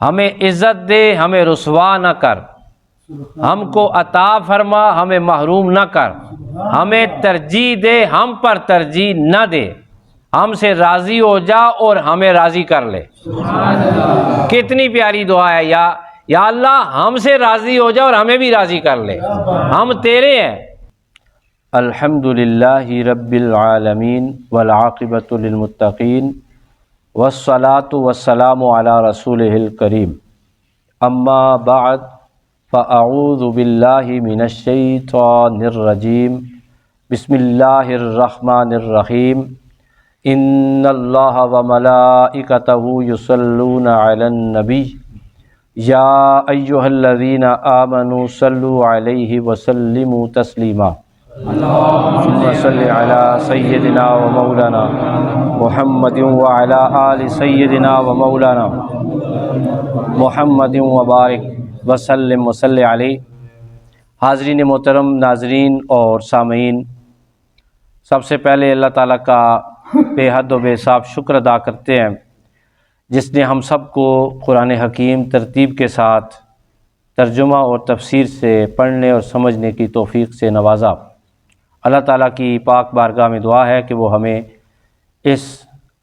ہمیں عزت دے، ہمیں رسوا نہ کر، ہم کو عطا فرما، ہمیں محروم نہ کر، ہمیں ترجیح دے، ہم پر ترجیح نہ دے، ہم سے راضی ہو جا اور ہمیں راضی کر لے۔ کتنی پیاری دعا ہے، یا اللہ ہم سے راضی ہو جا اور ہمیں بھی راضی کر لے، ہم تیرے ہیں۔ الحمدللہ رب العالمین والعاقبۃ للمتقین والصلاة والسلام علی رسولہ الکریم، اما بعد فاعوذ باللہ من الشیطان الرجیم، بسم اللہ الرحمن الرحیم، ان اللہ وملائکتہ یصلون علی النبی یا ایہا الذین آمنوا صلوا علیہ وسلموا تسلیما۔ اللہم صل علی سیدنا و مولانا محمد وعلی آل سیدنا و مولانا محمد وبارک وسلم وصلی علیہ۔ حاضرین محترم، ناظرین اور سامعین، سب سے پہلے اللہ تعالیٰ کا بے حد و بے حساب شکر ادا کرتے ہیں جس نے ہم سب کو قرآن حکیم ترتیب کے ساتھ ترجمہ اور تفسیر سے پڑھنے اور سمجھنے کی توفیق سے نوازا۔ اللہ تعالیٰ کی پاک بارگاہ میں دعا ہے کہ وہ ہمیں اس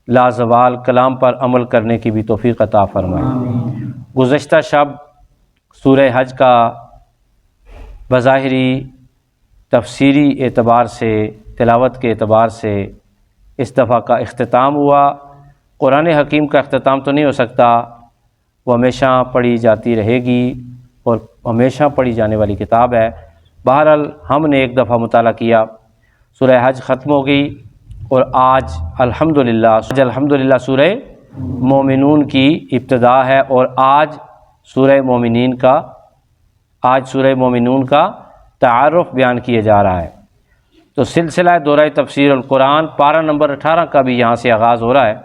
لازوال کلام پر عمل کرنے کی بھی توفیق عطا فرمائے۔ گزشتہ شب سورہ حج کا بظاہری تفسیری اعتبار سے، تلاوت کے اعتبار سے اس دفعہ کا اختتام ہوا۔ قرآن حکیم کا اختتام تو نہیں ہو سکتا، وہ ہمیشہ پڑھی جاتی رہے گی اور ہمیشہ پڑھی جانے والی کتاب ہے۔ بہرحال ہم نے ایک دفعہ مطالعہ کیا، سورہ حج ختم ہو گئی اور آج الحمدللہ سورہ مومنون کی ابتدا ہے، اور آج سورہ مومنون کا تعارف بیان کیا جا رہا ہے۔ تو سلسلہ دورہ تفسیر القرآن پارہ نمبر 18 کا بھی یہاں سے آغاز ہو رہا ہے،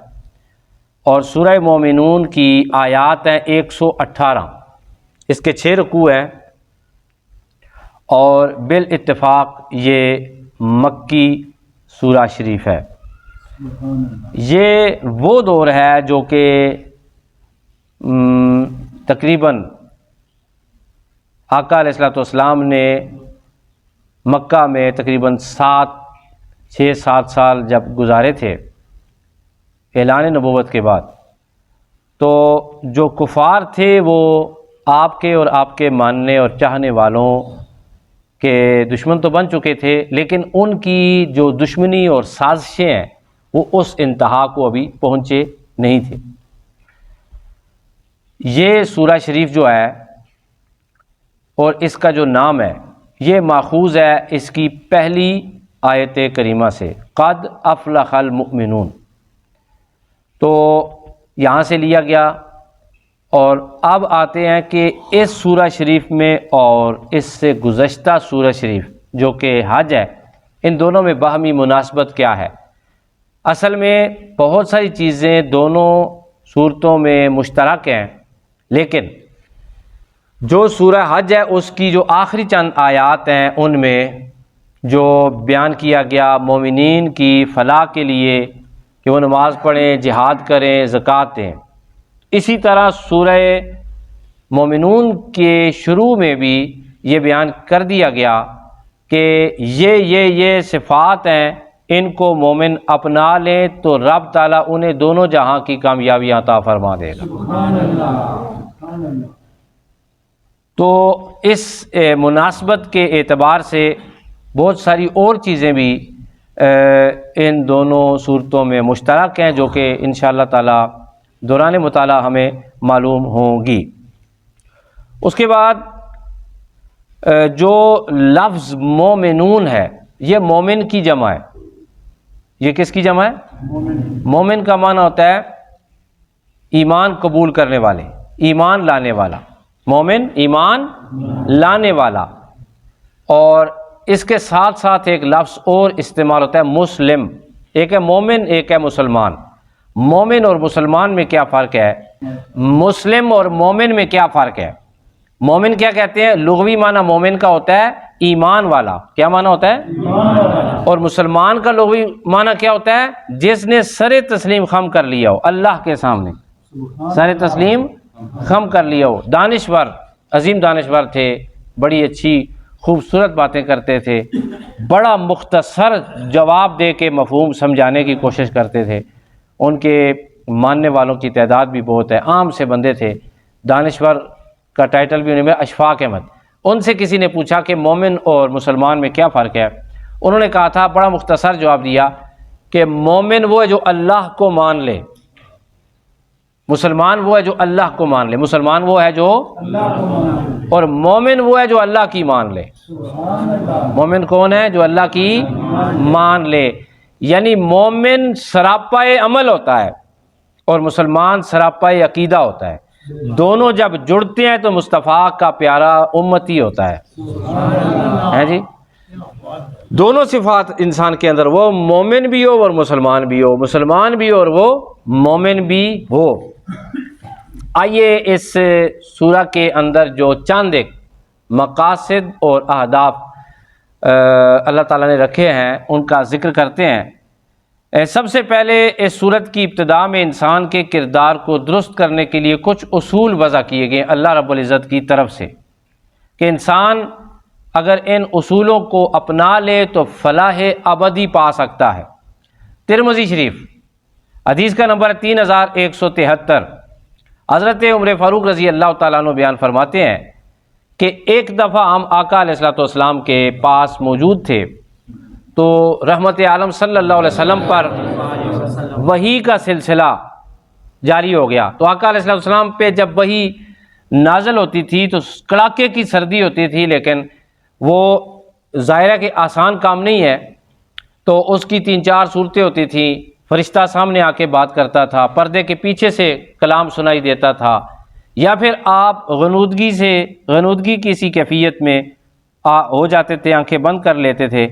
اور سورہ مومنون کی آیات ہیں 118، اس کے 6 رکوع ہیں، اور بالاتفاق یہ مکی سورہ شریف ہے۔ یہ وہ دور ہے جو کہ تقریباً آقا علیہ الصلوۃ والسلام نے مکہ میں تقریباً 6-7 سال جب گزارے تھے اعلان نبوت کے بعد، تو جو کفار تھے وہ آپ کے اور آپ کے ماننے اور چاہنے والوں کے دشمن تو بن چکے تھے، لیکن ان کی جو دشمنی اور سازشیں ہیں وہ اس انتہا کو ابھی پہنچے نہیں تھے۔ یہ سورہ شریف جو ہے اور اس کا جو نام ہے یہ ماخوذ ہے اس کی پہلی آیت کریمہ سے، قد افلح المؤمنون، تو یہاں سے لیا گیا۔ اور اب آتے ہیں کہ اس سورہ شریف میں اور اس سے گزشتہ سورہ شریف جو کہ حج ہے، ان دونوں میں باہمی مناسبت کیا ہے۔ اصل میں بہت ساری چیزیں دونوں صورتوں میں مشترک ہیں، لیکن جو سورہ حج ہے اس کی جو آخری چند آیات ہیں ان میں جو بیان کیا گیا مومنین کی فلاح کے لیے کہ وہ نماز پڑھیں، جہاد کریں، زکوٰۃ دیں، اسی طرح سورہ مومنون کے شروع میں بھی یہ بیان کر دیا گیا کہ یہ صفات ہیں، ان کو مومن اپنا لیں تو رب تعالیٰ انہیں دونوں جہاں کی کامیابی عطا فرما دے گا۔ تو اس مناسبت کے اعتبار سے بہت ساری اور چیزیں بھی ان دونوں صورتوں میں مشترک ہیں جو کہ انشاءاللہ تعالیٰ دوران مطالعہ ہمیں معلوم ہوں گی۔ اس کے بعد جو لفظ مومنون ہے یہ مومن کی جمع ہے۔ یہ کس کی جمع ہے؟ مومن کا معنی ہوتا ہے ایمان قبول کرنے والے، ایمان لانے والا، مومن ایمان لانے والا۔ اور اس کے ساتھ ساتھ ایک لفظ اور استعمال ہوتا ہے مسلم، ایک ہے مومن ایک ہے مسلمان۔ مومن اور مسلمان میں کیا فرق ہے؟ مسلم اور مومن میں کیا فرق ہے؟ مومن کیا کہتے ہیں؟ لغوی معنی مومن کا ہوتا ہے ایمان والا، کیا معنی ہوتا ہے؟ ایمان والا۔ اور مسلمان کا لغوی معنی کیا ہوتا ہے؟ جس نے سر تسلیم خم کر لیا ہو اللہ کے سامنے، سر تسلیم خم کر لیا ہو۔ دانشور، عظیم دانشور تھے، بڑی اچھی خوبصورت باتیں کرتے تھے، بڑا مختصر جواب دے کے مفہوم سمجھانے کی کوشش کرتے تھے، ان کے ماننے والوں کی تعداد بھی بہت ہے، عام سے بندے تھے، دانشور کا ٹائٹل بھی انہیں میں اشفاق احمد۔ ان سے کسی نے پوچھا کہ مومن اور مسلمان میں کیا فرق ہے؟ انہوں نے کہا تھا، بڑا مختصر جواب دیا کہ مومن وہ ہے جو اللہ کو مان لے، مسلمان وہ ہے جو اللہ کو مان لے، مسلمان وہ ہے جو اور مومن وہ ہے جو اللہ کی مان لے۔ مومن کون ہے؟ جو اللہ کی مان لے، یعنی مومن سراپائے عمل ہوتا ہے اور مسلمان سراپائے عقیدہ ہوتا ہے، دونوں جب جڑتے ہیں تو مصطفیٰ کا پیارا امتی ہوتا ہے جی۔ دونوں صفات انسان کے اندر، وہ مومن بھی ہو اور مسلمان بھی ہو، مسلمان بھی ہو اور وہ مومن بھی ہو۔ آئیے اس سورہ کے اندر جو چند ایک مقاصد اور اہداف اللہ تعالیٰ نے رکھے ہیں ان کا ذکر کرتے ہیں۔ سب سے پہلے اس سورت کی ابتدا میں انسان کے کردار کو درست کرنے کے لیے کچھ اصول وضع کیے گئے اللہ رب العزت کی طرف سے کہ انسان اگر ان اصولوں کو اپنا لے تو فلاح ابدی پا سکتا ہے۔ ترمذی شریف حدیث کا نمبر 3173، حضرت عمر فاروق رضی اللہ تعالیٰ عنہ بیان فرماتے ہیں کہ ایک دفعہ ہم آقا علیہ الصلوۃ والسلام کے پاس موجود تھے تو رحمت عالم صلی اللہ علیہ وسلم پر وحی کا سلسلہ جاری ہو گیا۔ تو آقا علیہ الصلوۃ والسلام پہ جب وحی نازل ہوتی تھی تو کڑاکے کی سردی ہوتی تھی، لیکن وہ ظاہر ہے کہ آسان کام نہیں ہے، تو اس کی 3-4 صورتیں ہوتی تھیں۔ فرشتہ سامنے آ کے بات کرتا تھا، پردے کے پیچھے سے کلام سنائی دیتا تھا، یا پھر آپ غنودگی کی سی کیفیت میں ہو جاتے تھے، آنکھیں بند کر لیتے تھے،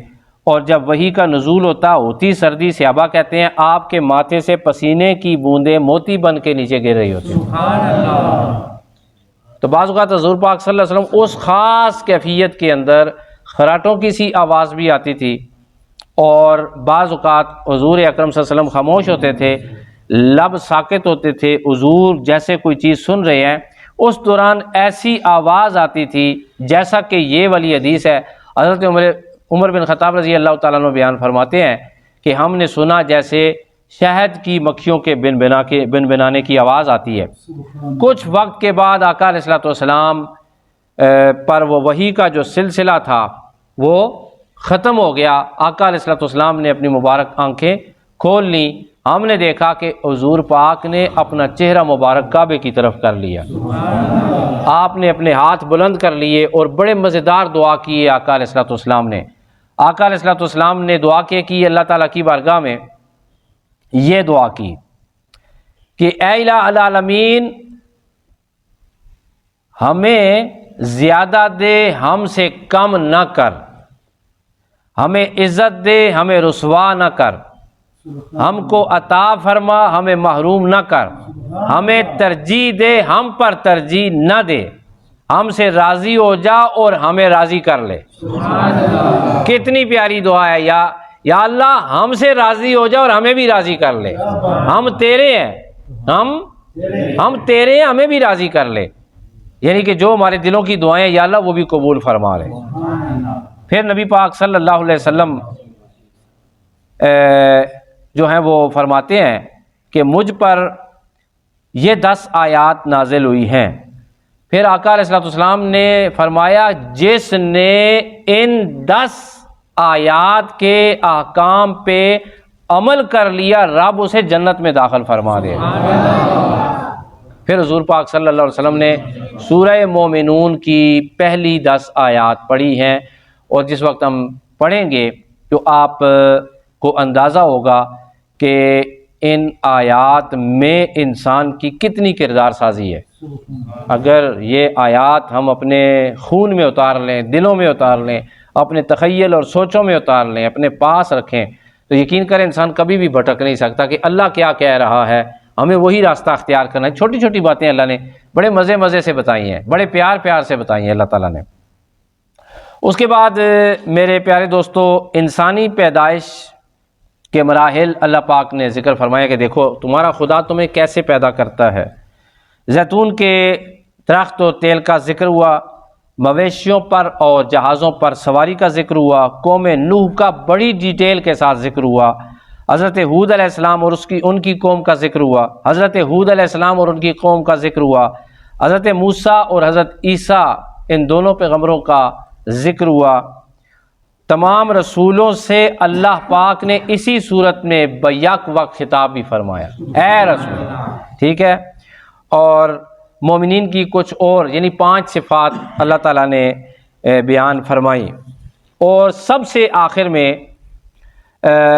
اور جب وحی کا نزول ہوتی سردی، صحابہ کہتے ہیں آپ کے ماتھے سے پسینے کی بوندیں موتی بن کے نیچے گر رہی ہوتی۔ تو بعض اوقات حضور پاک صلی اللہ علیہ وسلم اس خاص کیفیت کے اندر خراٹوں کی سی آواز بھی آتی تھی، اور بعض اوقات حضور اکرم صلی اللہ علیہ وسلم خاموش ہوتے تھے، لب ساکت ہوتے تھے، حضور جیسے کوئی چیز سن رہے ہیں، اس دوران ایسی آواز آتی تھی جیسا کہ یہ والی حدیث ہے۔ حضرت عمر بن خطاب رضی اللہ تعالیٰ عنہ بیان فرماتے ہیں کہ ہم نے سنا جیسے شہد کی مکھیوں کے بن بنانے کی آواز آتی ہے۔ کچھ وقت کے بعد آقا علیہ الصلوۃ والسلام پر وہ وحی کا جو سلسلہ تھا وہ ختم ہو گیا۔ آقا علیہ الصلوۃ والسلام نے اپنی مبارک آنکھیں کھول لیں، ہم نے دیکھا کہ حضور پاک نے اپنا چہرہ مبارک کعبے کی طرف کر لیا، آپ نے اپنے ہاتھ بلند کر لیے اور بڑے مزیدار دعا کی آقا علیہ الصلوۃ والسلام نے۔ آقا علیہ الصلوۃ والسلام نے دعا کی اللہ تعالیٰ کی بارگاہ میں یہ دعا کی کہ اے الہ العالمین، ہمیں زیادہ دے، ہم سے کم نہ کر، ہمیں عزت دے، ہمیں رسوا نہ کر، ہم کو عطا فرما، ہمیں محروم نہ کر، ہمیں ترجیح دے، ہم پر ترجیح نہ دے، ہم سے راضی ہو جا اور ہمیں راضی کر لے۔ کتنی پیاری دعا ہے، یا اللہ ہم سے راضی ہو جا اور ہمیں بھی راضی کر لے، ہم تیرے ہیں، ہم تیرے ہیں، ہمیں بھی راضی کر لے، یعنی کہ جو ہمارے دلوں کی دعائیں یا اللہ وہ بھی قبول فرما لے۔ پھر نبی پاک صلی اللہ علیہ وسلم جو ہیں وہ فرماتے ہیں کہ مجھ پر یہ 10 آیات نازل ہوئی ہیں۔ پھر آقا علیہ الصلوۃ والسلام نے فرمایا جس نے ان 10 آیات کے احکام پہ عمل کر لیا رب اسے جنت میں داخل فرما دے۔ پھر حضور پاک صلی اللہ علیہ وسلم نے سورہ مومنون کی پہلی 10 آیات پڑھی ہیں، اور جس وقت ہم پڑھیں گے تو آپ کو اندازہ ہوگا کہ ان آیات میں انسان کی کتنی کردار سازی ہے۔ اگر یہ آیات ہم اپنے خون میں اتار لیں، دلوں میں اتار لیں، اپنے تخیل اور سوچوں میں اتار لیں، اپنے پاس رکھیں، تو یقین کریں انسان کبھی بھی بھٹک نہیں سکتا کہ اللہ کیا کہہ رہا ہے، ہمیں وہی راستہ اختیار کرنا ہے۔ چھوٹی چھوٹی باتیں اللہ نے بڑے مزے سے بتائی ہیں، بڑے پیار سے بتائی ہیں اللہ تعالیٰ نے۔ اس کے بعد میرے پیارے دوستو، انسانی پیدائش کے مراحل اللہ پاک نے ذکر فرمایا کہ دیکھو تمہارا خدا تمہیں کیسے پیدا کرتا ہے۔ زیتون کے درخت اور تیل کا ذکر ہوا، مویشیوں پر اور جہازوں پر سواری کا ذکر ہوا، قوم نوح کا بڑی ڈیٹیل کے ساتھ ذکر ہوا، حضرت ہود علیہ السلام اور ان کی قوم کا ذکر ہوا، حضرت ہود علیہ السلام اور ان کی قوم کا ذکر ہوا، حضرت موسیٰ اور حضرت عیسیٰ ان دونوں پیغمبروں کا ذکر ہوا۔ تمام رسولوں سے اللہ پاک نے اسی صورت میں بیک وقت خطاب بھی فرمایا، اے رسول، ٹھیک ہے۔ اور مومنین کی کچھ اور یعنی 5 صفات اللہ تعالیٰ نے بیان فرمائی، اور سب سے آخر میں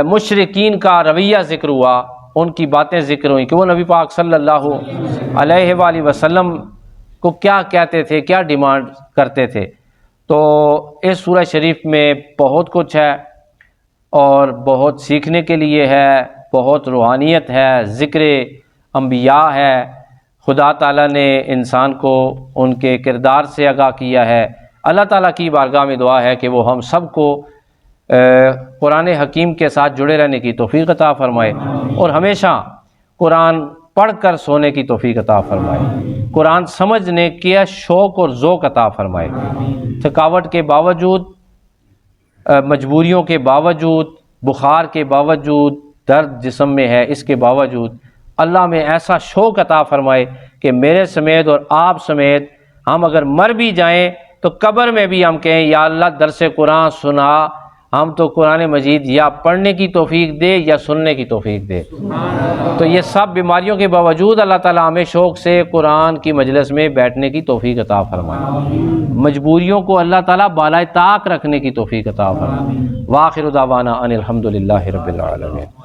مشرکین کا رویہ ذکر ہوا، ان کی باتیں ذکر ہوئیں کہ وہ نبی پاک صلی اللہ علیہ وآلہ وسلم کو کیا کہتے تھے، کیا ڈیمانڈ کرتے تھے۔ تو اس سورہ شریف میں بہت کچھ ہے اور بہت سیکھنے کے لیے ہے، بہت روحانیت ہے، ذکر انبیاء ہے، خدا تعالیٰ نے انسان کو ان کے کردار سے آگاہ کیا ہے۔ اللہ تعالیٰ کی بارگاہ میں دعا ہے کہ وہ ہم سب کو قرآن حکیم کے ساتھ جڑے رہنے کی توفیق عطا فرمائے، اور ہمیشہ قرآن پڑھ کر سونے کی توفیق عطا فرمائے، قرآن سمجھنے کے شوق اور ذوق عطا فرمائے، تھکاوٹ کے باوجود، مجبوریوں کے باوجود، بخار کے باوجود، درد جسم میں ہے اس کے باوجود اللہ میں ایسا شوق عطا فرمائے کہ میرے سمیت اور آپ سمیت ہم اگر مر بھی جائیں تو قبر میں بھی ہم کہیں یا اللہ درس قرآن سنا، ہم تو قرآن مجید یا پڑھنے کی توفیق دے یا سننے کی توفیق دے۔ تو یہ سب بیماریوں کے باوجود اللہ تعالیٰ ہمیں شوق سے قرآن کی مجلس میں بیٹھنے کی توفیق عطا فرمائے، مجبوریوں کو اللہ تعالیٰ بالائے طاق رکھنے کی توفیق عطا فرمائے۔ وآخر دعوانا ان الحمد للہ رب العالمین۔